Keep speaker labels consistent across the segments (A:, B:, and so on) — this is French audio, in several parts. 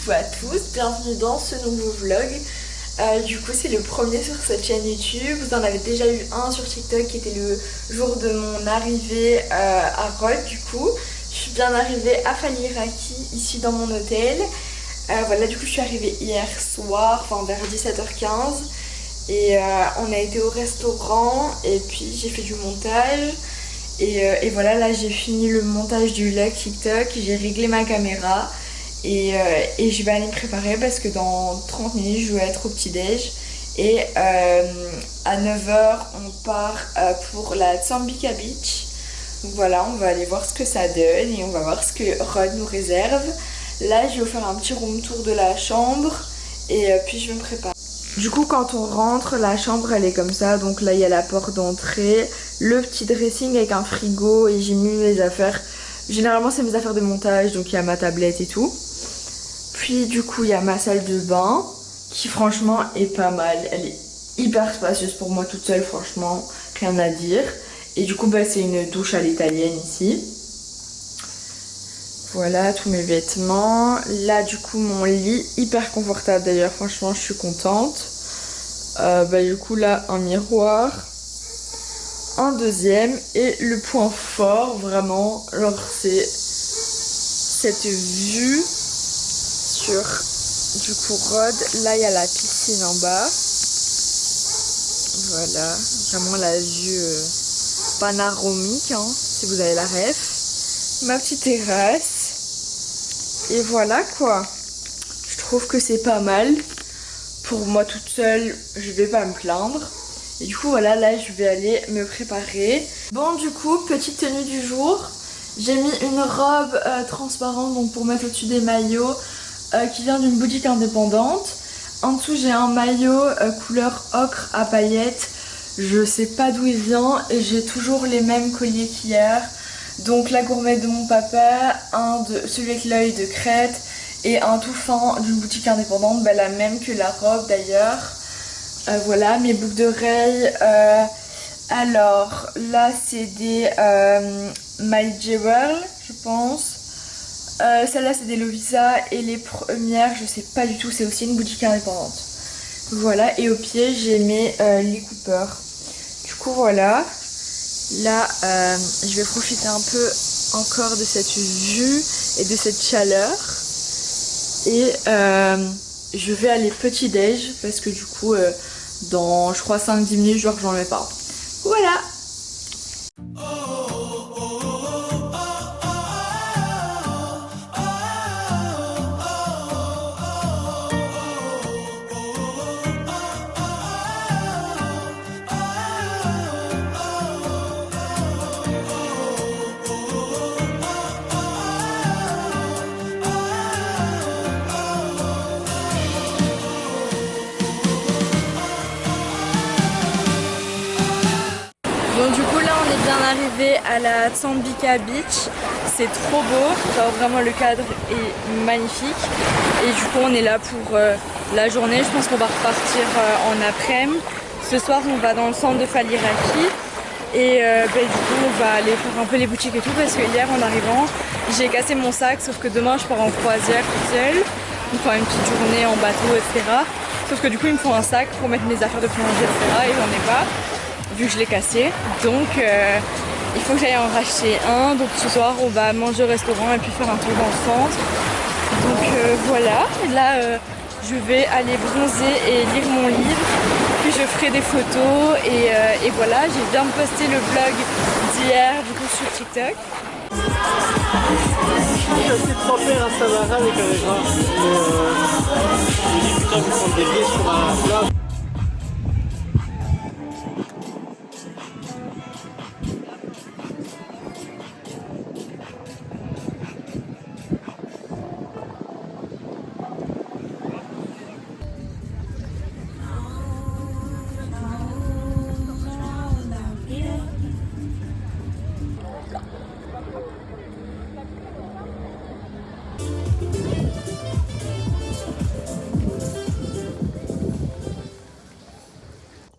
A: coucou à tous, bienvenue dans ce nouveau vlog. Du coup c'est le premier sur cette chaîne YouTube. Vous en avez déjà eu un sur TikTok qui était le jour de mon arrivée à Rhodes. Du coup je suis bien arrivée à Faliraki ici dans mon hôtel. Voilà, du coup je suis arrivée hier soir, enfin vers 17h15 et on a été au restaurant et puis j'ai fait du montage. Et voilà, là j'ai fini le montage du vlog TikTok, j'ai réglé ma caméra et je vais aller me préparer parce que dans 30 minutes je dois être au petit-déj. Et à 9h on part pour la Tsambika Beach. Donc voilà, on va aller voir ce que ça donne et on va voir ce que Rhodes nous réserve. Là je vais vous faire un petit room tour de la chambre et puis je vais me préparer. Du coup quand on rentre, la chambre elle est comme ça, donc là il y a la porte d'entrée, le petit dressing avec un frigo et j'ai mis mes affaires. Généralement c'est mes affaires de montage, donc il y a ma tablette et tout. Puis du coup il y a ma salle de bain qui franchement est pas mal, elle est hyper spacieuse pour moi toute seule, franchement rien à dire. Et du coup bah, c'est une douche à l'italienne ici. Voilà tous mes vêtements. Là du coup mon lit hyper confortable d'ailleurs, franchement je suis contente. Bah, du coup là un miroir, un deuxième et le point fort vraiment genre c'est cette vue sur du coup Rhodes. Là il y a la piscine en bas. Voilà vraiment la vue panoramique hein, si vous avez la ref. Ma petite terrasse et voilà quoi, je trouve que c'est pas mal pour moi toute seule, je vais pas me plaindre. Et du coup voilà, là je vais aller me préparer. Bon du coup petite tenue du jour, j'ai mis une robe transparente donc pour mettre au-dessus des maillots qui vient d'une boutique indépendante. En dessous j'ai un maillot couleur ocre à paillettes, je sais pas d'où il vient et j'ai toujours les mêmes colliers qu'hier. Donc la gourmette de mon papa, celui avec l'œil de Crète et un tout fin d'une boutique indépendante, bah, la même que la robe d'ailleurs. Voilà mes boucles d'oreilles. Alors là c'est des My Jewel je pense. Celle-là c'est des Lovisa et les premières je sais pas du tout, c'est aussi une boutique indépendante. Voilà, et au pied j'ai mis les Cooper. Du coup voilà. Là, je vais profiter un peu encore de cette vue et de cette chaleur. Et je vais aller petit déj parce que du coup, dans je crois 5-10 minutes, je rejoins mes parents. Voilà! Bon du coup là on est bien arrivé à la Tsambika Beach, c'est trop beau, genre vraiment le cadre est magnifique et du coup on est là pour la journée, je pense qu'on va repartir en après-midi. Ce soir on va dans le centre de Faliraki et bah, du coup on va aller faire un peu les boutiques et tout parce que hier en arrivant j'ai cassé mon sac, sauf que demain je pars en croisière toute seule, enfin une petite journée en bateau etc. Sauf que du coup il me faut un sac pour mettre mes affaires de plongée etc. et j'en ai pas. Vu que je l'ai cassé, donc il faut que j'aille en racheter un. Donc ce soir on va manger au restaurant et puis faire un tour dans le centre. Donc voilà, et là je vais aller bronzer et lire mon livre, puis je ferai des photos et voilà, j'ai bien posté le vlog d'hier du coup sur TikTok.
B: J'ai essayé de tremper un Savara avec un gras, mais j'ai dit putain je vais prendre des billets sur ma plage.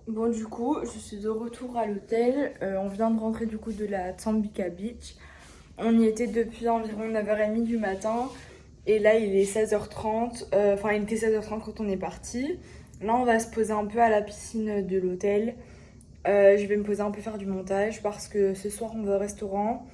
A: Bon du coup je suis de retour à l'hôtel, on vient de rentrer du coup de la Tsambika Beach. On y était depuis environ 9h30 du matin Et là, il est 16h30. Enfin, il était 16h30 quand on est parti. Là, on va se poser un peu à la piscine de l'hôtel. Je vais me poser un peu faire du montage parce que ce soir, on va au restaurant.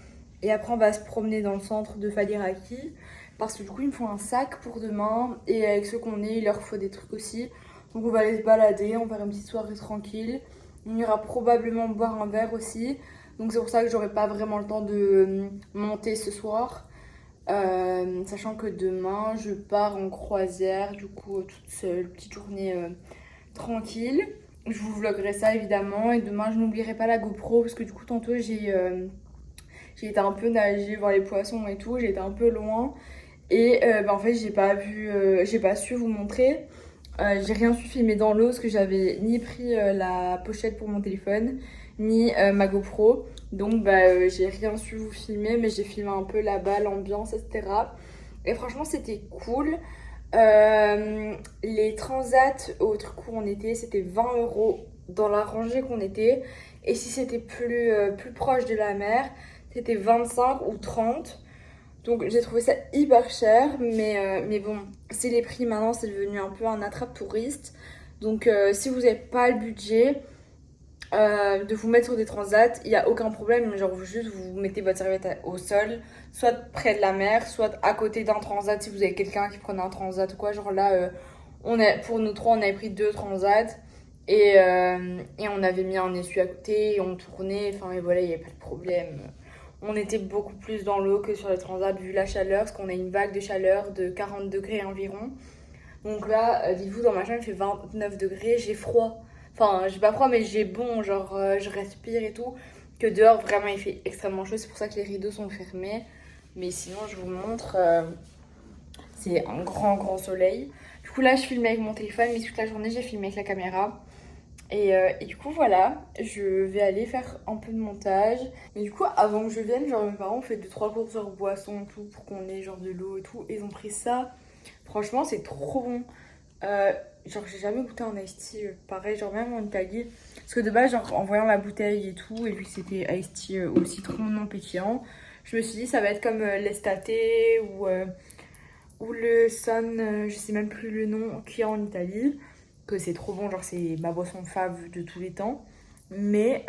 A: Et après, on va se promener dans le centre de Faliraki. Parce que du coup, il me faut un sac pour demain. Et avec ceux qu'on est, il leur faut des trucs aussi. Donc, on va aller se balader. On va faire une petite soirée tranquille. On ira probablement boire un verre aussi. Donc, c'est pour ça que j'aurai pas vraiment le temps de monter ce soir. Sachant que demain je pars en croisière, du coup toute seule, petite journée tranquille. Je vous vloggerai ça évidemment et demain je n'oublierai pas la GoPro parce que du coup tantôt j'ai été un peu nager, voir les poissons et tout, j'ai été un peu loin et en fait j'ai pas su vous montrer. J'ai rien su filmer dans l'eau parce que j'avais ni pris la pochette pour mon téléphone ni ma GoPro. Donc j'ai rien su vous filmer, mais j'ai filmé un peu là-bas, l'ambiance, etc. Et franchement, c'était cool. Les transats au truc où on était, c'était 20 € dans la rangée qu'on était. Et si c'était plus proche de la mer, c'était 25 ou 30. Donc j'ai trouvé ça hyper cher, mais bon, c'est les prix maintenant, c'est devenu un peu un attrape-touriste. Donc si vous n'avez pas le budget de vous mettre sur des transats, il n'y a aucun problème. Genre juste vous mettez votre serviette au sol, soit près de la mer, soit à côté d'un transat si vous avez quelqu'un qui prenait un transat ou quoi. Genre là, pour nous trois, on avait pris 2 transats et on avait mis un essuie à côté et on tournait. Enfin et voilà, il n'y avait pas de problème. On était beaucoup plus dans l'eau que sur les transats vu la chaleur, parce qu'on a une vague de chaleur de 40 degrés environ. Donc là, dites-vous, dans ma chambre, il fait 29 degrés, j'ai froid. Enfin, j'ai pas froid, mais j'ai bon, genre je respire et tout. Que dehors, vraiment, il fait extrêmement chaud, c'est pour ça que les rideaux sont fermés. Mais sinon, je vous montre, c'est un grand soleil. Du coup, là, je filme avec mon téléphone, mais toute la journée, j'ai filmé avec la caméra. Et du coup, voilà, je vais aller faire un peu de montage. Mais du coup, avant que je vienne, genre mes parents ont fait 2-3 courses de boissons et tout pour qu'on ait genre de l'eau et tout. Et ils ont pris ça. Franchement, c'est trop bon. Genre, j'ai jamais goûté en iced tea pareil, genre même en Italie. Parce que de base, genre en voyant la bouteille et tout, et vu que c'était iced tea au citron non pétillant, je me suis dit ça va être comme l'estate ou le Sun, je sais même plus le nom, qui est en Italie. Que c'est trop bon, genre c'est ma boisson fave de tous les temps. Mais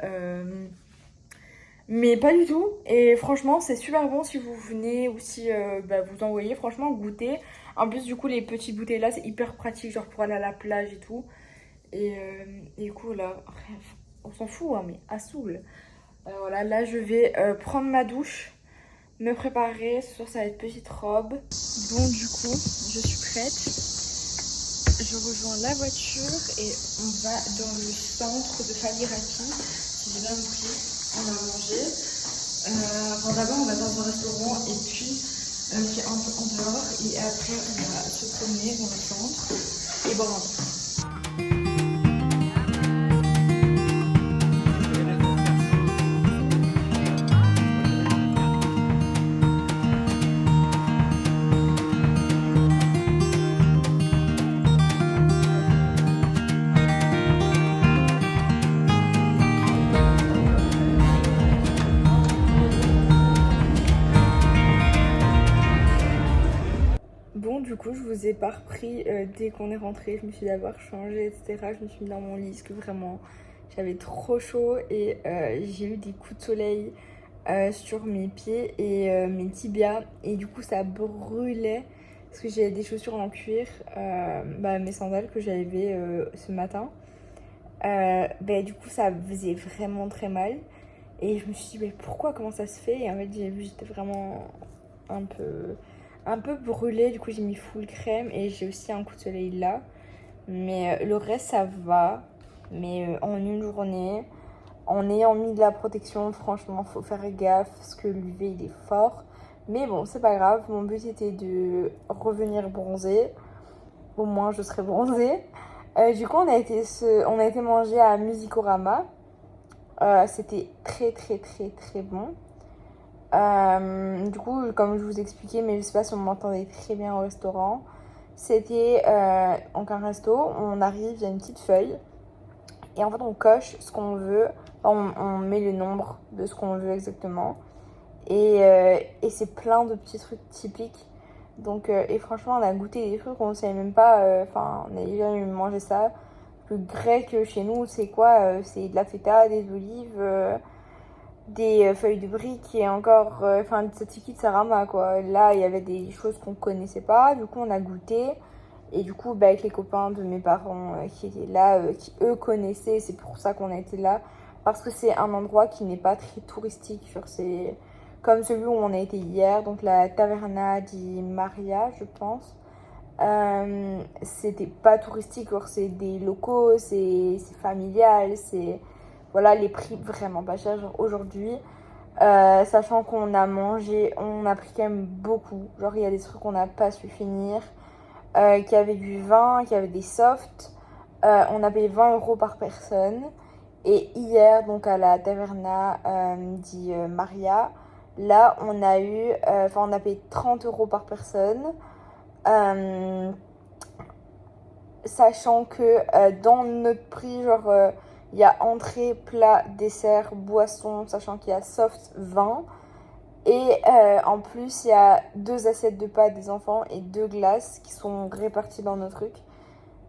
A: pas du tout. Et franchement, c'est super bon si vous venez ou si vous envoyez. Franchement, goûtez. En plus, du coup, les petites bouteilles là, c'est hyper pratique, genre pour aller à la plage et tout. Et du coup, là, on s'en fout, hein, mais à Soul. Voilà, là, je vais prendre ma douche, me préparer. Ce soir, ça va être petite robe. Bon, du coup, je suis prête. Je rejoins la voiture et on va dans le centre de Faliraki. Si j'ai bien compris, on a mangé. D'abord, on va dans un restaurant et puis qui est un peu en dehors. Et après, on va se promener dans le centre et boire un verre. Bon, du coup, je vous ai pas repris dès qu'on est rentré. Je me suis d'abord changée, etc. Je me suis mis dans mon lit parce que vraiment, j'avais trop chaud et j'ai eu des coups de soleil sur mes pieds et mes tibias. Et du coup, ça brûlait parce que j'ai des chaussures en cuir, mes sandales que j'avais ce matin. Du coup, ça faisait vraiment très mal. Et je me suis dit, mais pourquoi, comment ça se fait? Et en fait, j'ai vu, j'étais vraiment un peu brûlée. Du coup, j'ai mis full crème et j'ai aussi un coup de soleil là. Mais le reste, ça va. Mais en une journée, en ayant mis de la protection, franchement, faut faire gaffe parce que l'UV, il est fort. Mais bon, c'est pas grave. Mon but était de revenir bronzée. Au moins, je serai bronzée. Du coup, on a été manger à Musicorama. C'était très bon. Du coup, comme je vous expliquais, mais je sais pas si on m'entendait très bien au restaurant. C'était donc un resto, on arrive, il y a une petite feuille. Et en fait, on coche ce qu'on veut. On met le nombre de ce qu'on veut exactement. Et c'est plein de petits trucs typiques. Donc, et franchement, on a goûté des trucs, on ne savait même pas, enfin, on n'avait jamais mangé ça. Le grec chez nous, c'est quoi? C'est de la feta, des olives, des feuilles de briques et encore, enfin, du tzatziki de sarama, quoi. Là, il y avait des choses qu'on connaissait pas, du coup, on a goûté. Et du coup, avec les copains de mes parents qui étaient là, qui eux connaissaient, c'est pour ça qu'on a été là. Parce que c'est un endroit qui n'est pas très touristique. Genre, c'est comme celui où on a été hier, donc la Taverna di Maria, je pense. C'était pas touristique, genre c'est des locaux, c'est familial, c'est voilà les prix vraiment pas chers. Genre aujourd'hui, sachant qu'on a mangé, on a pris quand même beaucoup. Genre il y a des trucs qu'on n'a pas su finir, qu'il y avait du vin, qu'il y avait des softs. On a payé 20 € par personne. Et hier, donc à la Taverna di Maria, là on a eu, on a payé 30 € par personne. Euh, Sachant que dans notre prix, genre, il y a entrée, plat, dessert, boisson, sachant qu'il y a soft, vin. Et en plus, il y a 2 assiettes de pâtes des enfants et 2 glaces qui sont réparties dans nos trucs.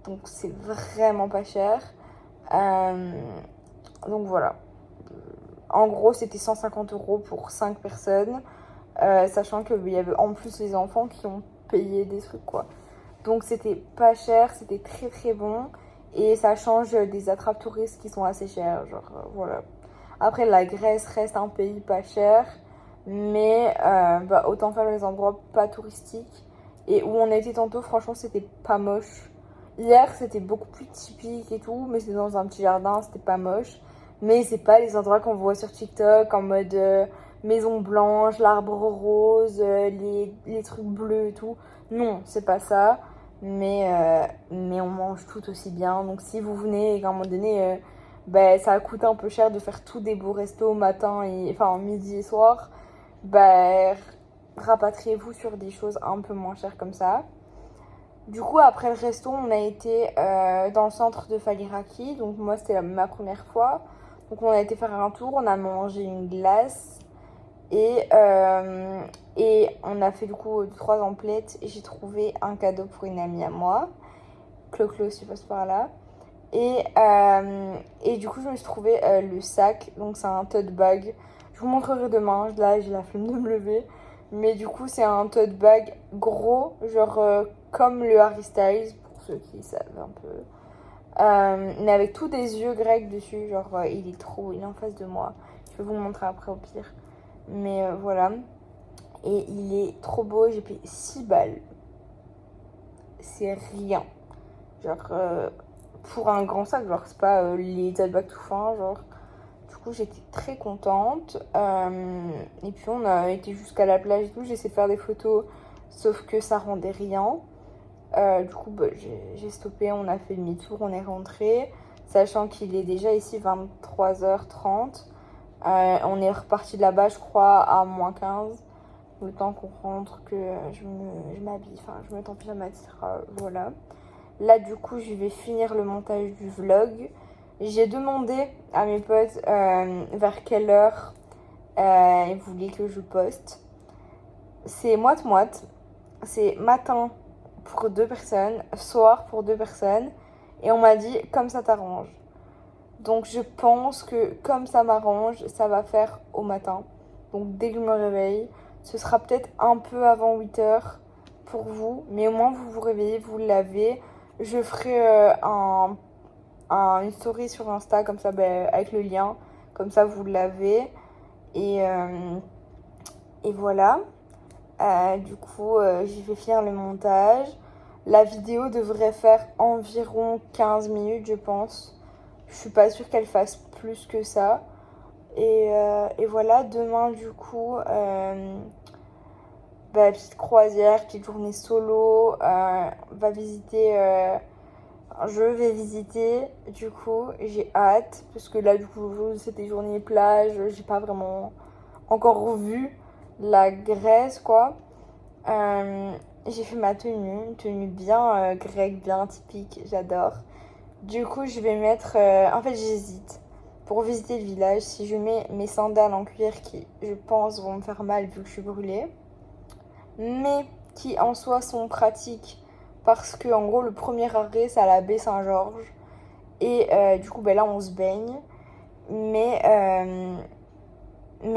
A: Donc c'est vraiment pas cher. Euh, donc voilà. En gros, c'était 150 € pour 5 personnes. Sachant qu'il y avait en plus les enfants qui ont payé des trucs, quoi. Donc c'était pas cher, c'était très très bon. Et ça change des attrapes touristes qui sont assez chères. Genre, voilà. Après, la Grèce reste un pays pas cher. Mais autant faire les endroits pas touristiques. Et où on a été tantôt, franchement, c'était pas moche. Hier, c'était beaucoup plus typique et tout. Mais c'était dans un petit jardin, c'était pas moche. Mais c'est pas les endroits qu'on voit sur TikTok en mode maison blanche, l'arbre rose, les trucs bleus et tout. Non, c'est pas ça. Mais on mange tout aussi bien. Donc si vous venez et qu'à un moment donné, ça coûte un peu cher de faire tous des beaux restos matin et enfin midi et soir, rapatriez-vous sur des choses un peu moins chères comme ça. Du coup, après le resto, on a été dans le centre de Faliraki. Donc moi, c'était ma première fois. Donc on a été faire un tour, on a mangé une glace. Et on a fait du coup 3 emplettes et j'ai trouvé un cadeau pour une amie à moi. Clo-Clo, si tu passes par là. Et du coup, je me suis trouvé le sac. Donc, c'est un tote bag. Je vous montrerai demain. Là, j'ai la flemme de me lever. Mais du coup, c'est un tote bag gros, genre comme le Harry Styles, pour ceux qui savent un peu. Mais avec tous des yeux grecs dessus. Genre, il est en face de moi. Je vais vous le montrer après au pire. Mais voilà. Et il est trop beau. J'ai payé 6 balles. C'est rien. Genre, pour un grand sac, genre, c'est pas les tote bags tout fins, genre. Du coup, j'étais très contente. Et puis, on a été jusqu'à la plage et tout. J'ai essayé de faire des photos, sauf que ça rendait rien. Du coup, j'ai stoppé. On a fait demi-tour, on est rentré. Sachant qu'il est déjà ici 23h30. On est reparti de là-bas, je crois, à -15. Le temps qu'on rentre, que je m'habille, enfin, je me mets en pyjama, etc. Voilà. Là, du coup, je vais finir le montage du vlog. J'ai demandé à mes potes vers quelle heure ils voulaient que je poste. C'est moite-moite. C'est matin pour 2 personnes, soir pour 2 personnes. Et on m'a dit, comme ça t'arrange. Donc, je pense que comme ça m'arrange, ça va faire au matin. Donc, dès que je me réveille, ce sera peut-être un peu avant 8h pour vous. Mais au moins, vous vous réveillez, vous l'avez. Je ferai une story sur Insta, comme ça, avec le lien. Comme ça, vous l'avez. Et voilà. Du coup, je vais finir le montage. La vidéo devrait faire environ 15 minutes, je pense. Je suis pas sûre qu'elle fasse plus que ça. Et voilà, demain, du coup, petite croisière, petite journée solo. Je vais visiter, du coup, j'ai hâte. Parce que là, du coup, c'était journée plage. J'ai pas vraiment encore vu la Grèce, quoi. J'ai fait ma tenue, une tenue bien grecque, bien typique, j'adore. Du coup, je vais mettre... en fait, j'hésite. Pour visiter le village, si je mets mes sandales en cuir qui, je pense, vont me faire mal vu que je suis brûlée. Mais qui en soi sont pratiques parce que en gros le premier arrêt c'est à la baie Saint-Georges et du coup ben là on se baigne mais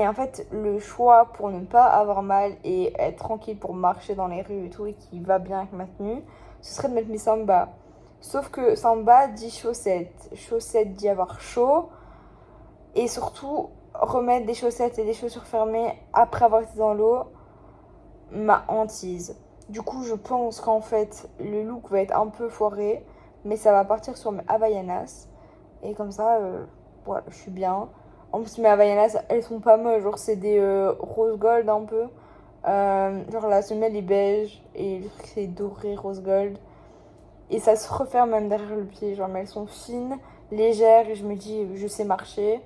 A: en fait le choix pour ne pas avoir mal et être tranquille pour marcher dans les rues et tout et qui va bien avec ma tenue, ce serait de mettre mes samba. Sauf que samba dit chaussettes, chaussettes dit avoir chaud et surtout remettre des chaussettes et des chaussures fermées après avoir été dans l'eau, ma hantise. Du coup, je pense qu'en fait, le look va être un peu foiré, mais ça va partir sur mes Havaianas. Et comme ça, voilà, je suis bien. En plus, mes Havaianas, elles sont pas moches. Genre, c'est des rose gold un peu. Genre, la semelle est beige et le truc, c'est doré rose gold. Et ça se referme même derrière le pied. Genre, mais elles sont fines, légères, et je me dis, je sais marcher.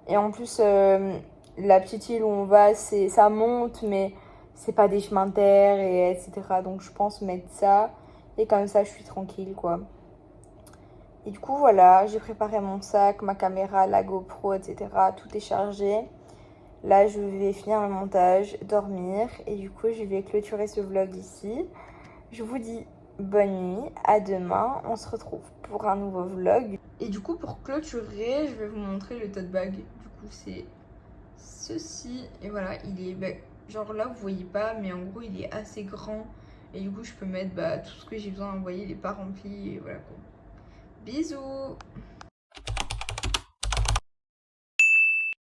A: Et en plus, la petite île où on va, ça monte, mais c'est pas des chemins de terre, et etc. Donc je pense mettre ça. Et comme ça, je suis tranquille, quoi. Et du coup, voilà, j'ai préparé mon sac, ma caméra, la GoPro, etc. Tout est chargé. Là, je vais finir le montage, dormir. Et du coup, je vais clôturer ce vlog ici. Je vous dis bonne nuit, à demain. On se retrouve pour un nouveau vlog. Et du coup, pour clôturer, je vais vous montrer le tote bag. Du coup, c'est ceci. Et voilà, il est... genre là, vous voyez pas, mais en gros, il est assez grand. Et du coup, je peux mettre tout ce que j'ai besoin. Vous voyez, il est pas rempli. Et voilà quoi. Bisous!